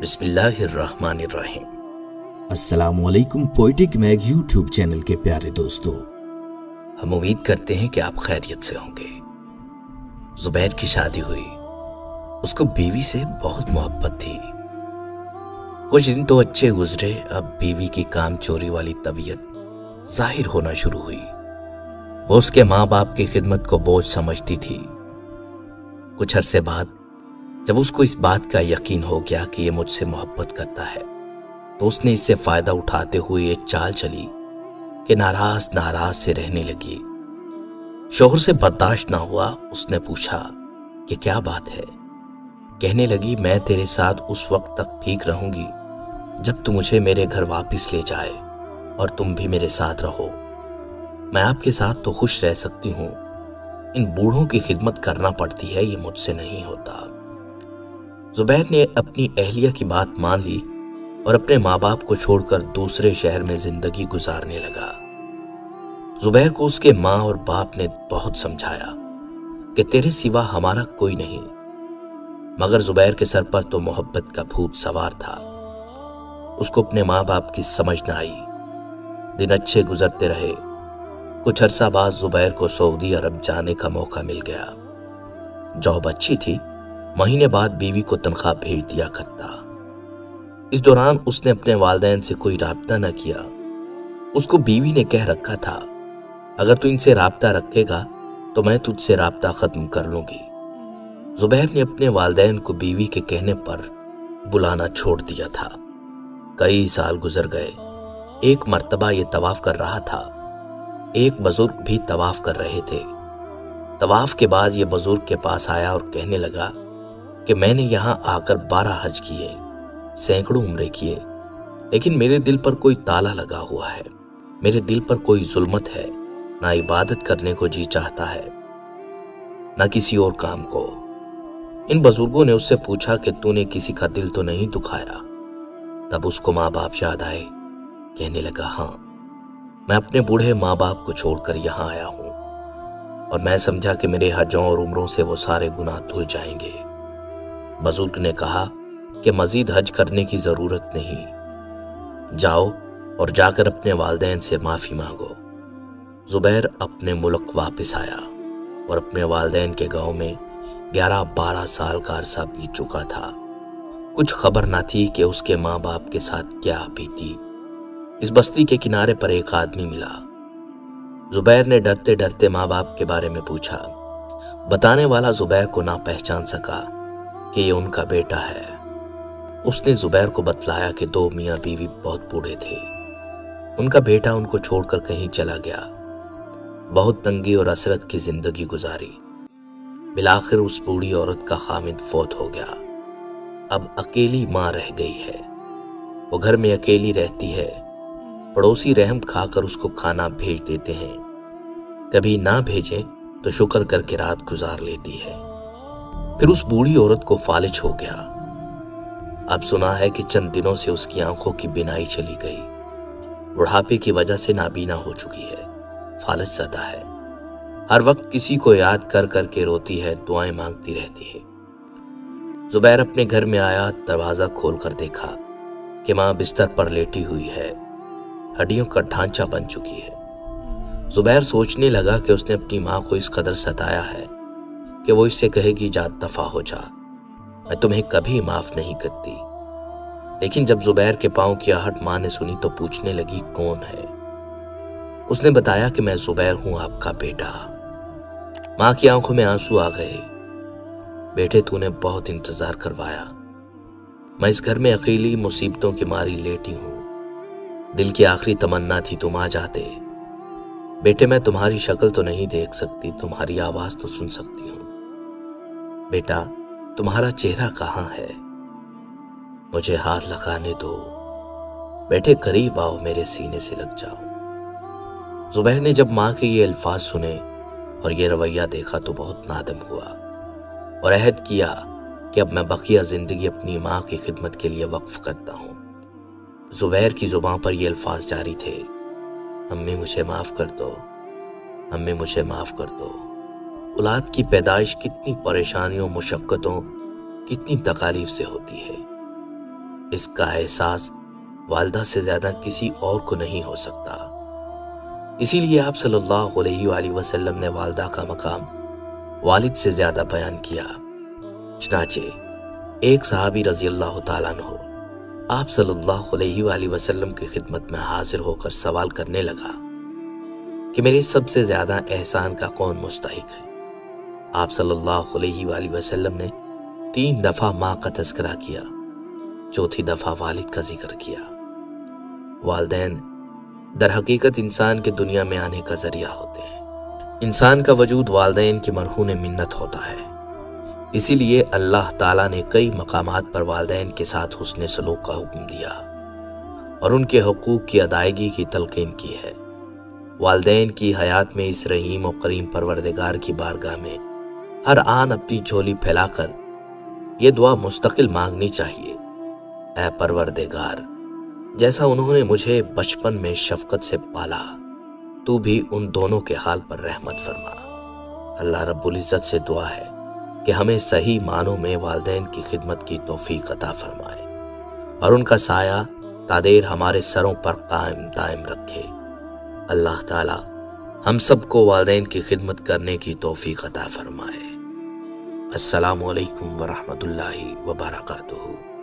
بسم اللہ الرحمن الرحیم۔ السلام علیکم پوئٹک میگ یوٹیوب چینل کے پیارے دوستو، ہم امید کرتے ہیں کہ آپ خیریت سے ہوں گے۔ زبیر کی شادی ہوئی، اس کو بیوی سے بہت محبت تھی۔ کچھ دن تو اچھے گزرے، اب بیوی کی کام چوری والی طبیعت ظاہر ہونا شروع ہوئی۔ وہ اس کے ماں باپ کی خدمت کو بوجھ سمجھتی تھی۔ کچھ عرصے بعد جب اس کو اس بات کا یقین ہو گیا کہ یہ مجھ سے محبت کرتا ہے، تو اس نے اس سے فائدہ اٹھاتے ہوئے یہ چال چلی کہ ناراض سے رہنے لگی۔ شوہر سے برداشت نہ ہوا، اس نے پوچھا کہ کیا بات ہے؟ کہنے لگی میں تیرے ساتھ اس وقت تک ٹھیک رہوں گی جب تو مجھے میرے گھر واپس لے جائے اور تم بھی میرے ساتھ رہو۔ میں آپ کے ساتھ تو خوش رہ سکتی ہوں، ان بوڑھوں کی خدمت کرنا پڑتی ہے، یہ مجھ سے نہیں ہوتا۔ زبیر نے اپنی اہلیہ کی بات مان لی اور اپنے ماں باپ کو چھوڑ کر دوسرے شہر میں زندگی گزارنے لگا۔ زبیر کو اس کے ماں اور باپ نے بہت سمجھایا کہ تیرے سوا ہمارا کوئی نہیں، مگر زبیر کے سر پر تو محبت کا بھوت سوار تھا۔ اس کو اپنے ماں باپ کی سمجھ نہ آئی۔ دن اچھے گزرتے رہے۔ کچھ عرصہ بعد زبیر کو سعودی عرب جانے کا موقع مل گیا۔ جاب اچھی تھی، مہینے بعد بیوی کو تنخواہ بھیج دیا کرتا۔ اس دوران اس نے اپنے والدین سے کوئی رابطہ نہ کیا۔ اس کو بیوی نے کہہ رکھا تھا اگر تو ان سے رابطہ رکھے گا تو میں تجھ سے رابطہ ختم کر لوں گی۔ زبیر نے اپنے والدین کو بیوی کے کہنے پر بلانا چھوڑ دیا تھا۔ کئی سال گزر گئے۔ ایک مرتبہ یہ طواف کر رہا تھا، ایک بزرگ بھی طواف کر رہے تھے۔ طواف کے بعد یہ بزرگ کے پاس آیا اور کہنے لگا کہ میں نے یہاں آ کر 12 حج کیے، سینکڑوں عمرے کیے، لیکن میرے دل پر کوئی تالا لگا ہوا ہے، میرے دل پر کوئی ظلمت ہے، نہ عبادت کرنے کو جی چاہتا ہے نہ کسی اور کام کو۔ ان بزرگوں نے اس سے پوچھا کہ تو نے کسی کا دل تو نہیں دکھایا؟ تب اس کو ماں باپ یاد آئے۔ کہنے لگا ہاں، میں اپنے بوڑھے ماں باپ کو چھوڑ کر یہاں آیا ہوں اور میں سمجھا کہ میرے حجوں اور عمروں سے وہ سارے گناہ دھل جائیں گے۔ بزرگ نے کہا کہ مزید حج کرنے کی ضرورت نہیں، جاؤ اور جا کر اپنے والدین سے معافی مانگو۔ زبیر اپنے ملک واپس آیا اور اپنے والدین کے گاؤں میں 11-12 سال کا عرصہ بیت چکا تھا۔ کچھ خبر نہ تھی کہ اس کے ماں باپ کے ساتھ کیا بیتی۔ اس بستی کے کنارے پر ایک آدمی ملا۔ زبیر نے ڈرتے ڈرتے ماں باپ کے بارے میں پوچھا۔ بتانے والا زبیر کو نہ پہچان سکا کہ یہ ان کا بیٹا ہے۔ اس نے زبیر کو بتلایا کہ 2 میاں بیوی بہت بوڑھے تھے، ان کا بیٹا ان کو چھوڑ کر کہیں چلا گیا، بہت تنگی اور حسرت کی زندگی گزاری۔ بالآخر اس بوڑھی عورت کا خامد فوت ہو گیا، اب اکیلی ماں رہ گئی ہے۔ وہ گھر میں اکیلی رہتی ہے، پڑوسی رحم کھا کر اس کو کھانا بھیج دیتے ہیں، کبھی نہ بھیجیں تو شکر کر کے رات گزار لیتی ہے۔ پھر اس بوڑھی عورت کو فالج ہو گیا۔ اب سنا ہے کہ چند دنوں سے اس کی آنکھوں کی بینائی چلی گئی، بڑھاپے کی وجہ سے نابینا ہو چکی ہے، فالج زدہ ہے، ہر وقت کسی کو یاد کر کر کے روتی ہے، دعائیں مانگتی رہتی ہے۔ زبیر اپنے گھر میں آیا، دروازہ کھول کر دیکھا کہ ماں بستر پر لیٹی ہوئی ہے، ہڈیوں کا ڈھانچہ بن چکی ہے۔ زبیر سوچنے لگا کہ اس نے اپنی ماں کو اس قدر ستایا ہے کہ وہ اس سے کہے گی جا دفع ہو جا، میں تمہیں کبھی معاف نہیں کرتی۔ لیکن جب زبیر کے پاؤں کی آہٹ ماں نے سنی تو پوچھنے لگی کون ہے؟ اس نے بتایا کہ میں زبیر ہوں، آپ کا بیٹا۔ ماں کی آنکھوں میں آنسو آ گئے۔ بیٹے تو نے بہت انتظار کروایا، میں اس گھر میں اکیلی مصیبتوں کی ماری لیٹی ہوں، دل کی آخری تمنا تھی تم آ جاتے۔ بیٹے میں تمہاری شکل تو نہیں دیکھ سکتی، تمہاری آواز تو سن سکتی ہوں، بیٹا تمہارا چہرہ کہاں ہے؟ مجھے ہاتھ لگانے دو، بیٹے قریب آؤ، میرے سینے سے لگ جاؤ۔ زبیر نے جب ماں کے یہ الفاظ سنے اور یہ رویہ دیکھا تو بہت نادم ہوا اور عہد کیا کہ اب میں بقیہ زندگی اپنی ماں کی خدمت کے لیے وقف کرتا ہوں۔ زبیر کی زبان پر یہ الفاظ جاری تھے، امی مجھے معاف کر دو، امی مجھے معاف کر دو۔ اولاد کی پیدائش کتنی پریشانیوں، مشقتوں، کتنی تکالیف سے ہوتی ہے، اس کا احساس والدہ سے زیادہ کسی اور کو نہیں ہو سکتا۔ اسی لیے آپ صلی اللہ علیہ وآلہ وسلم نے والدہ کا مقام والد سے زیادہ بیان کیا۔ چنانچہ ایک صحابی رضی اللہ تعالیٰ عنہ آپ صلی اللہ علیہ وآلہ وسلم کی خدمت میں حاضر ہو کر سوال کرنے لگا کہ میرے سب سے زیادہ احسان کا کون مستحق ہے؟ آپ صلی اللہ علیہ وآلہ وسلم نے 3 دفعہ ماں کا تذکرہ کیا، چوتھی دفعہ والد کا ذکر کیا۔ والدین در حقیقت انسان کے دنیا میں آنے کا ذریعہ ہوتے ہیں۔ انسان کا وجود والدین کی مرہون منت ہوتا ہے۔ اسی لیے اللہ تعالیٰ نے کئی مقامات پر والدین کے ساتھ حسن سلوک کا حکم دیا اور ان کے حقوق کی ادائیگی کی تلقین کی ہے۔ والدین کی حیات میں اس رحیم و کریم پروردگار کی بارگاہ میں ہر آن اپنی جھولی پھیلا کر یہ دعا مستقل مانگنی چاہیے: اے پروردگار، جیسا انہوں نے مجھے بچپن میں شفقت سے پالا، تو بھی ان دونوں کے حال پر رحمت فرما۔ اللہ رب العزت سے دعا ہے کہ ہمیں صحیح معنوں میں والدین کی خدمت کی توفیق عطا فرمائے اور ان کا سایہ تا دیر ہمارے سروں پر قائم دائم رکھے۔ اللہ تعالی ہم سب کو والدین کی خدمت کرنے کی توفیق عطا فرمائے۔ السلام علیکم ورحمۃ اللہ وبرکاتہ۔